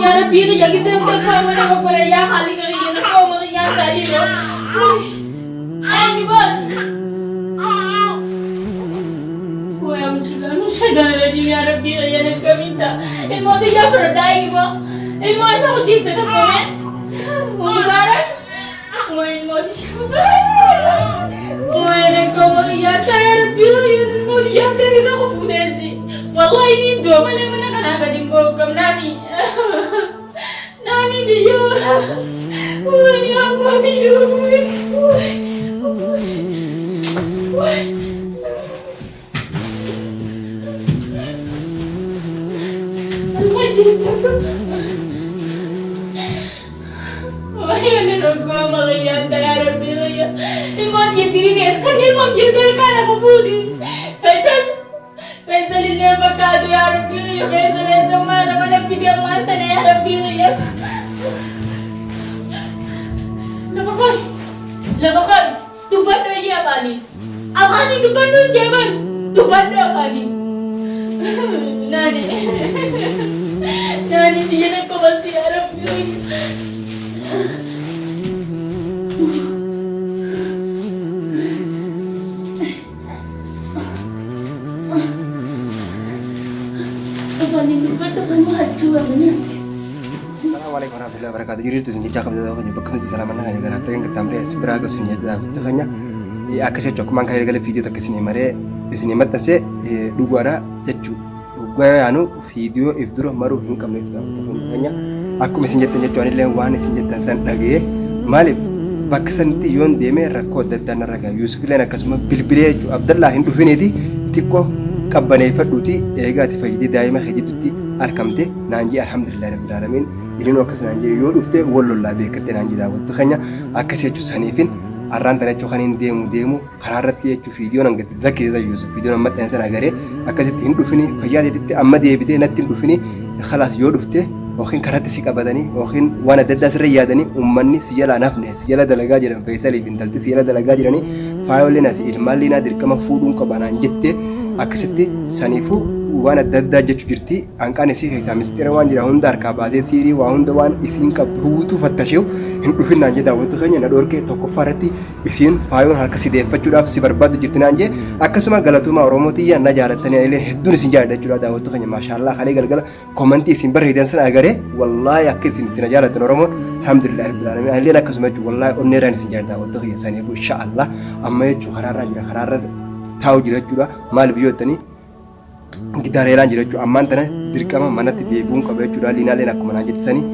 Ya Rabbi, lagi saya berkawan sama Korea kali kali ini kau makanya tadi loh. Ini bos. Gue yang sudah lagi ya Rabbi, ya nak minta. Ini mau dia berdaya mo. Ini mau sama cinta kan komen. Mau barang. Mau dia. Mau yang kau makanya ya Rabbi, mau dia dari aku punya sih. Wallahi ini dua malam mana kan agak dimbogam nani. Nani dia. Wah, apa dia? Majlis aku. Wah, ini rogo melihat darah biru ya. Ini dia diri ni sekarang ni mau jadi kan aku budi. Faisal ini bakal tu ya Rabbi ya. Faisal ini semua mana video mantan ya Rabbi ya. Lakukan. Tuhan tu aja apa ni? Apa ni Tuhan tu jangan. Tuhan tu apa ni? Nani dia nak kau mesti harap ni. Apa ni Tuhan tu kan maju abangnya. Assalamualaikum warahmatullahi wabarakatuh. Jadi itu sendiri cakap itu aku juga kerja selama nanya gara apa yang ketamre seberaga sunya dah. Tuhanya akasih cok mangkai gara video tak kesini mare di sini mata se dua ada jacu. Gua anu video ifduro maru hingkam itu. Tuhanya aku mesin jatuhnya tuan ini lewat mesin jatuh san lagi. Malib baksanti yon deme rakod dan raga Yusuf lena kasma bilbile Abdullah hindu finedi tiko kabbane faduti egati fayidi daima khajituti arkamte nanji alhamdulillah rabbil alamin. Ini nuakas nanti yo ufte wallo la be katte nanti daawat khanya akase chu sanifin arran tane chu khanin demu qararati chu video nan gati zakeza Yusuf video nan matta sana gare akase tin dufini fayade titte amma de bite natin dufini khalas yo ufte wakhin karate sika badani wakhin wana dadda siriyadani ummanni sijala nafne sijala dalaga jiran faisali bin talti sijala dalaga jirani fayolina si ilmalina dirkama fudun ko banan jette akaseti sanifu waan adda addaa jechuu jirti hanqaan isii keessaa mistira waan jira hunda harkaa baasee siirii waa hunda waan isiin qabdu huutuu fattasheewu hin dhufinnaan jee daawwattu keenya na dhorkee tokkoffaa irratti isiin faayoon harka si deeffachuudhaaf si barbaadu jirti naan jee akkasuma galatuma oromootiyyaan na jaalattanii illee hedduun isin jaaladhachuudha daawwattu keenya maashaallah kalee galgala komantii isin barreessitan sana agaree wallaahi akka isin itti na jaalattan oromoon alhamdulillah rabbil alamin illeen akkasuma jechuun wallaahi onneeraan isin jaalladha daawwattu keenya saniifu inshaallah amma jechuun karaarraa jira karaarra taa'u jira jechuudha maal biyyootanii gitareelaan jira jechuudha ammaan tana dirqama manatti deebi'uun qaba jechuudha liinaaleen akkuma naan jettisanii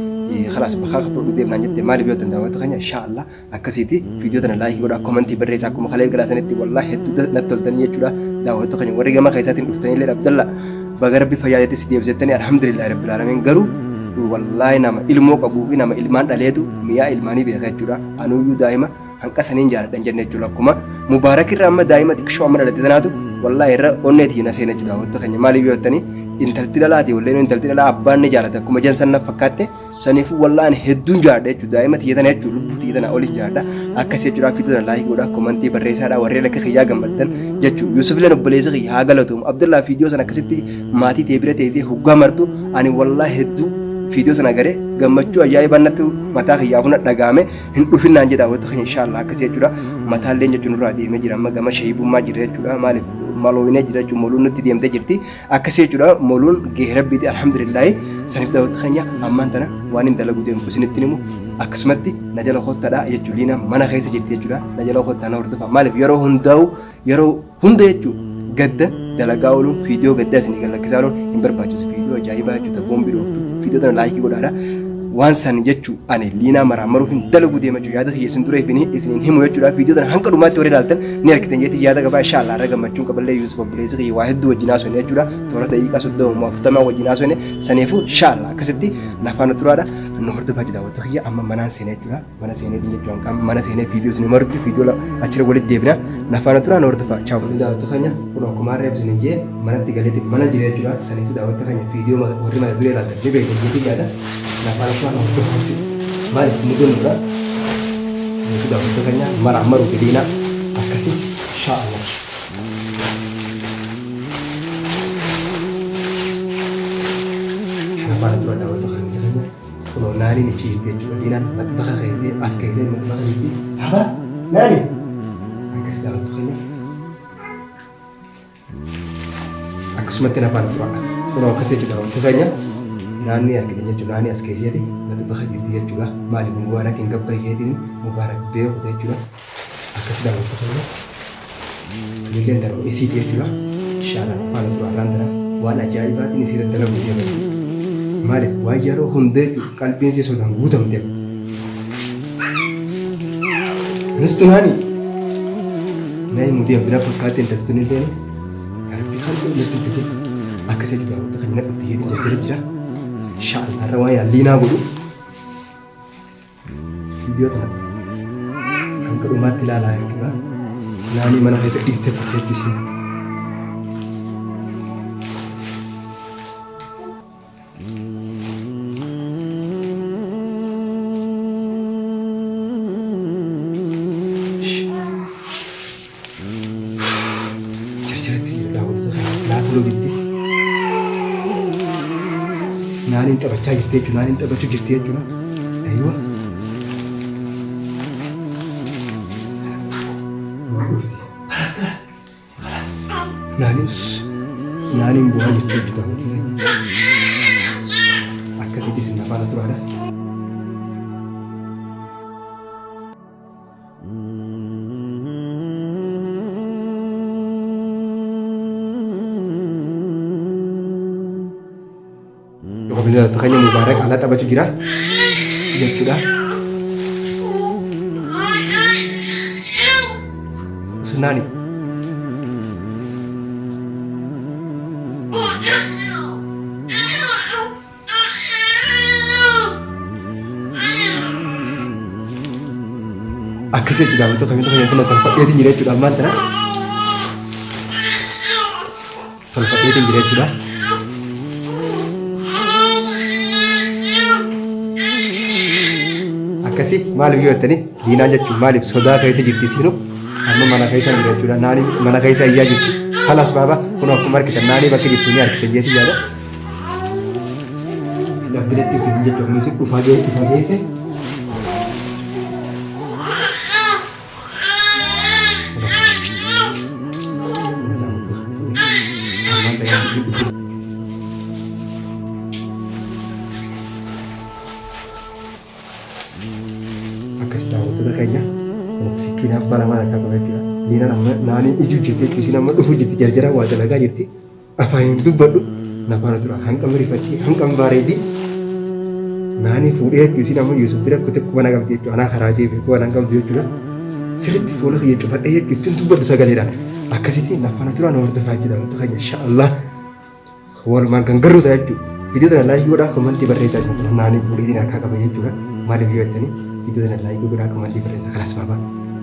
khalaas bakka fudhu deemnaan jette maaliif yoo danda'amatu keenya inshaallah akkasiiti viidiyoo tana laayikii godha komantii barreessa akkuma kalee galaasanitti wallaahi hedduu natti toltanii jechuudha daawwattu keenya warri gama keessaatiin dhuftanii illee Abdalla baga rabbi fayyaadetti si deebisettanii alhamdulillah rabbil alamin garuu wallaahi nama ilmoo qabuu fi nama ilmaan dhaleetu miyaa ilmaanii beeka jechuudha anuyyuu daa'ima hanqa saniin jaaladhan jenne jechuudha akkuma mubaarak irraa amma daa'ima xiqqoo amma dhalate tanaatu wallahi irra onneetii na seena jechuudha daawwattu keenya maaliif yoo jettanii intalti dhalaati walleen intalti dhalaa abbaan ni jaalata akkuma jansan na fakkaatte saniifu wallaahi hedduun jaaladha jechuudha daa'ima tiyyatana jechuudha lubbuu tiyyatana oliin jaaladha akkas jechuudha fiitota laayikii godha komantii barreessaadha warreen akka kiyyaa gammaddan jechuudha Yusuf illee obboleessa kiyya haa galatuum Abdullaa viidiyoo sana akkasitti maatii ta'e bira teessee hoggaa martu ani wallaahi hedduu viidiyoo sana agaree gammachuu ajaa'ibaa natti mataa kiyyaaf na dhagaame hin dhufinnaan jedha daawwattu keenya inshaallah akkas jechuudha mataallee jechuun irraa deemee jira amma gama shahibummaa jira jechuudha maaliif malooyinee jira jechuun moluun nutti deemtee jirti akkas jechuudha moluun gahee rabbiiti alhamdulillah saniif daawwattu keenya ammaan tana waan hin dalagu deemu isinitti himu akkasumatti na jala kottaadha jechuun liina mana keessa jirti jechuudha na jala kottaa na hordofa maaliif yeroo hunda jechuudha gadda dalagaa ooluun viidiyoo gaddaa isinii galakkisaa ooluun hin barbaachisu viidiyoo ajaa'ibaa jechuudha boombii dhooftu viidiyoo tana laayikii godhaadha waan san jechuu ani liinaa maraamaruuf hin dalagu deema jechuudha yaada kiyyeessin turee fi isiniin himu jechuudha viidiyoo tana hanga dhumaatti warri ilaaltan ni argitan jeetii yaada gabaa inshaallah irra gammachuun qaballee Yusuf obboleessi kiyya waa hedduu wajjin haasofne jechuudha toora daqiiqaa 30 wajjin haasofne saniifuu inshaallah akkasitti nafaana turaadha nu hordofaa jira daawwattu kiyya amma manaan seenee jechuudha mana seenee jechuudha kan mana seenee viidiyoo isin marutti viidiyoo achira walitti deebina nafaana turaa nu hordofaa chaawu daawwattu kiyya kun akkuma reebsin jee manatti galeetti mana jira jechuudha saniifuu daawwattu kiyya viidiyoo warri mana duree ilaaltan ni beekan jeetii yaada nafaana turaa nu hordofaa jechuudha maaliif mudunnuudha daawwattu kiyya maramaru gadiina akkasii inshaallah nafaana turaa daawwattu kiyya naani ni ciirte jechuudha. Liinaan maxbaqa keessee as keessee maxbaqa jirti. Haba naani akkas daawwatu keenya. Akkasumatti nafaan turaa. Kun akkas jechuudha wanti keenya naanni argite jechuudha. Naani as keessee maxbaqa jirti jechuudha. Maaliif mubaarak hin gabba isheetiin mubaarak beeku jechuudha. Akkas daawwatu keenya. Illeen darbu isiiti jechuudha. Shaanaan afaan turaa laantana waan ajaa'ibaatiin isirratti dalagu jechuudha. Maaliif waan yeroo hundee qalbiin si soodaan guutamte. Nustu naani nayi mutii abbina fakkaatee intaltuun illee garbi qalbii natti fite akkasii daawwata kan na dhufte jedhee jira jira. Shaanaan irra waan yaalliinaa godhu viidiyoo tana hanga dhumaatti ilaalaa jechuudha. Naani mana keessa dhiiftee fudhatee jechuudha. Naani taphachaa jirti jechuudha. Naani taphachuu jirti jechuudha. Aywa. Naani bu'aa jirti jechuudha. Akkasitti isin afaan turaadha. Kabila tukanya mubarak ala taphachuu jira jechuudha. Sunaani. Akkasii jechuudha wantoota kamiin tokko kan tolfadheetiin jira jechuudha ammaan tana. Tolfadheetiin jira jechuudha. Akkasii maaliif yoo jettani diinaa jechuun maaliif sodaa keessa jirti siinu amma mana keessa jira jechuudha. Naani mana keessa iyyaa jirti. Halas baaba kun akkuma argitan naanii bakka jirtu ni argitan jeeti yaada. Labbiletti fitin jechuudha. Kunis dhufaa geesse. Akkas daawwattoota keenya sikiin abbaa lamaan akka qabu jechuudha. Liinaan amma naanii ijuu jirti jechuudha. Isin amma dhufuu jirti jarjara waa dalagaa jirti. Afaan hin dubbadhu nafaan tura hanqam rifatti hanqam baareetii naanii fuudhee jechuudha. Isin amma Yuusuf bira kutte kubana qabdi jechuudha. Anaa karaa deebi'e kubana hin qabdu jechuudha. Sirriitti fuula kiyya cufadhee jechuudha. Ittiin dubbadhu sagaleedhaan akkasitti nafaan tura na hordofaa jechuudha. Daawwattoota keenya inshaallah walumaan kan garuu ta'a jechuudha. Viidiyoo tana laayikii godhaa komantii barreessaa jechuudha. Naanii fuudheetiin harkaa qaba jechuudha. Maaliif yoo jettanii video tana laayikii godhaa komantii barreessaa kanas baaba.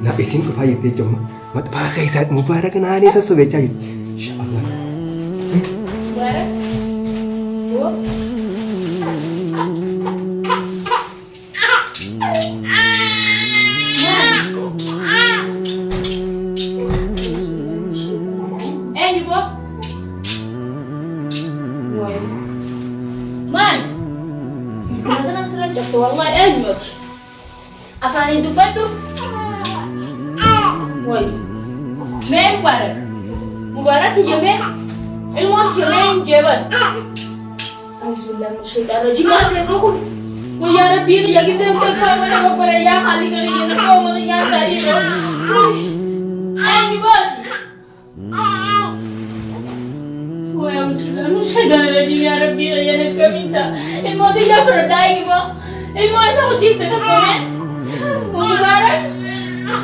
Na isin dhufaa jirti jechuudha. Maxbaa keessaa mubaarak naanii sossobechaa jirti. Inshaallah. Mubarak. Wo. والله أجمد أفاني دبدو وي ما مبارك يومين الموت يومين جبل أعوذ بالله من الشيطان الرجيم ما تسوق ويا ربي يا كيسة مكمل وقرا يا خالي كري يا نقوم يا ساري رو أجمد ويا مسلم من الشيطان الرجيم يا ربي يا نكمينتا الموت يا فرداي ما الموت سوى جيسة كمان مبارك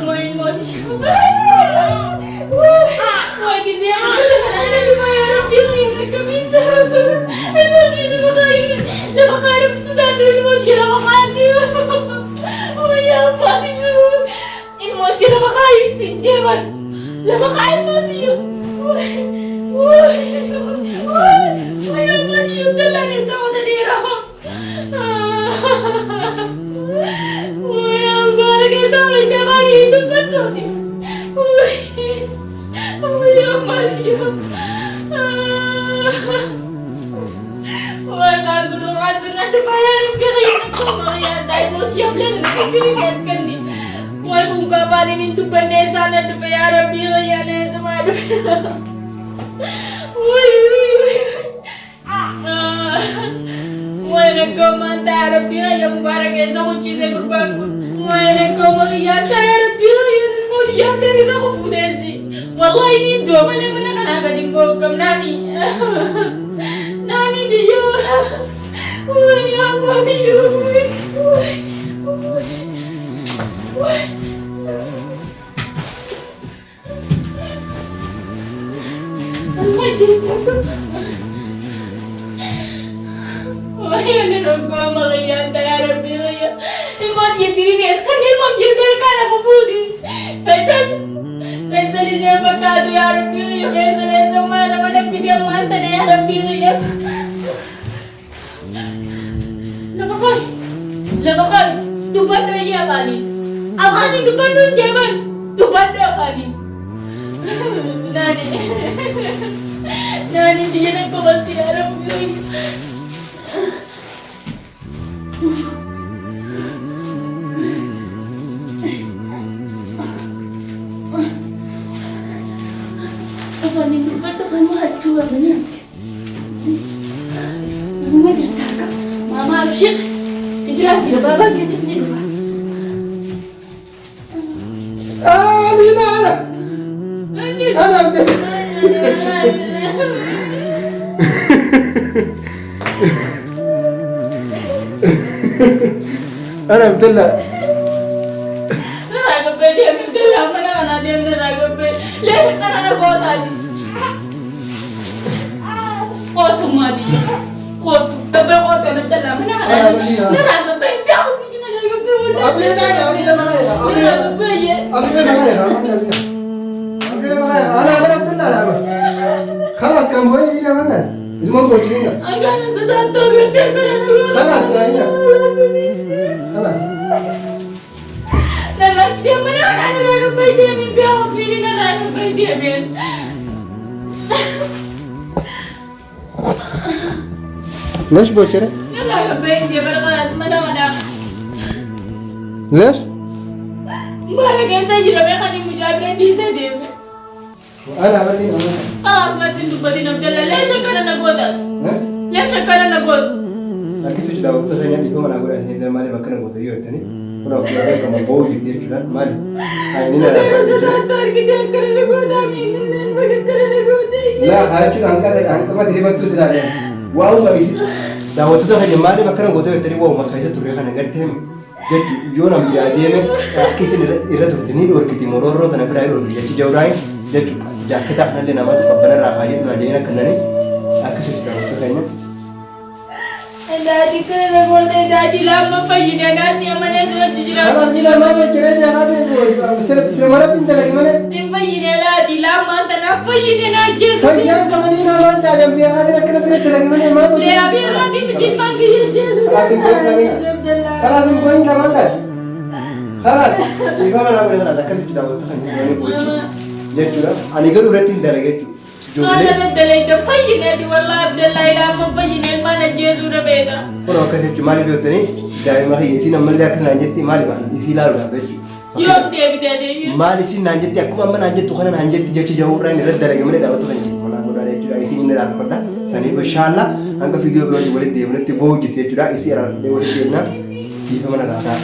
ما الموت ما كيسة يا مسلم أنا يا ربي يا نكمينتا الموت لما خايف سداد الموت لما خايف ويا فاطمة الموت لما خايف سنجبل لما خايف فاطمة ويا فاطمة دلني سودا ديرهم ويا مبارك سوي جمالي دفتوني ويا مريم ويا قلب دعاتنا Dumayan kaya ko mga dahil mo siya lang nagtitigas kandi. Wal kung kapanin into pandesa na dumayara biya yan sa mga dumayara. Wala nagkomantara biya yung parang sa kutsi sa kurban ko. Wala nagkomantara biya yun mo diya lang ako pudesi. Wallahi nindo mana kanakating ko kam nani. Nani diyo. Wala ako diyo. Majestic. Wala na ko malayan tayara bilaya. Imot yedinies kanil mo yeser kana pupudi. Kaisa niya magkado yara bilaya. Kaisa na mana manapidiyang manta na yara bilaya. Labakal, tupad na iya kali. Akali tupad na jaman, tupad na kali. Nani dia nak kembali arah biru. Apa ni tupad tu kan maju abang? Mama datang. Mama absyir. Segera tidak baba kita sini dulu. Lina. Anak dia. Anak betul. Naraga pe dia betul apa nak dia naraga pe. Lihat kan anak kau tadi. Kau tu mati. Kau tu tapi kau tu nak dalam mana naraga pe. Dia mesti kena naraga pe. Abli dah ada, abli dah mana ya? Naraga pe ye. Abli dah mana ya? Abli dah mana ya? Anak betul lah. Khalas kamu ini dah mana? Ilmu boleh enggak? Agak sudah tahu dia Khalas dah ini. Khalas. Naraga dia mana naraga pe dia mimpi aku sini naraga pe dia ben. ليش بوشرة؟ Naraga pe dia berkelas mana. ليش؟ Mana kaya jira mereka ni mujabir di sana. أنا أبدي أنا. Asma tindu badin Abdullah. Lesha kana nagoda. ها؟ Lesha kana nagod. Lagi sudah waktu saya ni cuma nak beras ni dah mana makan aku tadi ni. Pura pura mereka mau bau gitu ya sudah mana. Ini dah. Tar kita kana nagoda min nan bagantara nagoda. لا هاي angka ما تري بتوع sudah ni. Wow nggak isi. Dah waktu tu hanya mana makan aku tadi wow makan saya turun kan ngerti hem. Jadi yo nam dia dia me. Kisah irat tu ni orang kita mororo tanah berai orang dia cijau rai. Jadi jaket tak nanti nama tu kapan rakyat mana nak kena ni. Aku sudah waktu kayaknya. Dadi kana nagoda dadi lama payina nasi amane surat jira. Kalau tidak mau cerita jangan tu. Seramarat tidak lagi mana? Tim payina dadi lama tanah payina najis. Saya kamu ni nama tak ada biar ada kena cerita lagi mana mau? Le abia lagi bikin panggil je. Kalas poin kamu tak? Kalas. Ibu mana aku dengar ada kasih sudah waktu kan ni boleh. Jadi juga, ane kan udah tindak lagi tu. Ada betul itu payina di wallah Abdullah lama payina mana jesu udah beda. Kalau kasih cuma ni betul ni, dah mah isi nama dia kasih nanti mari bang, isi lalu dah betul. Jawab dia kita. Mari isi nanti aku mama nanti tu kan nanti jadi jauh orang ni dah lagi mana dah waktu kan ni. Kalau aku dah juga isi ni dah pernah. Sani insyaAllah, angka video berapa boleh dia, mana tu boleh gitu juga isi ada boleh dia na, di mana dah.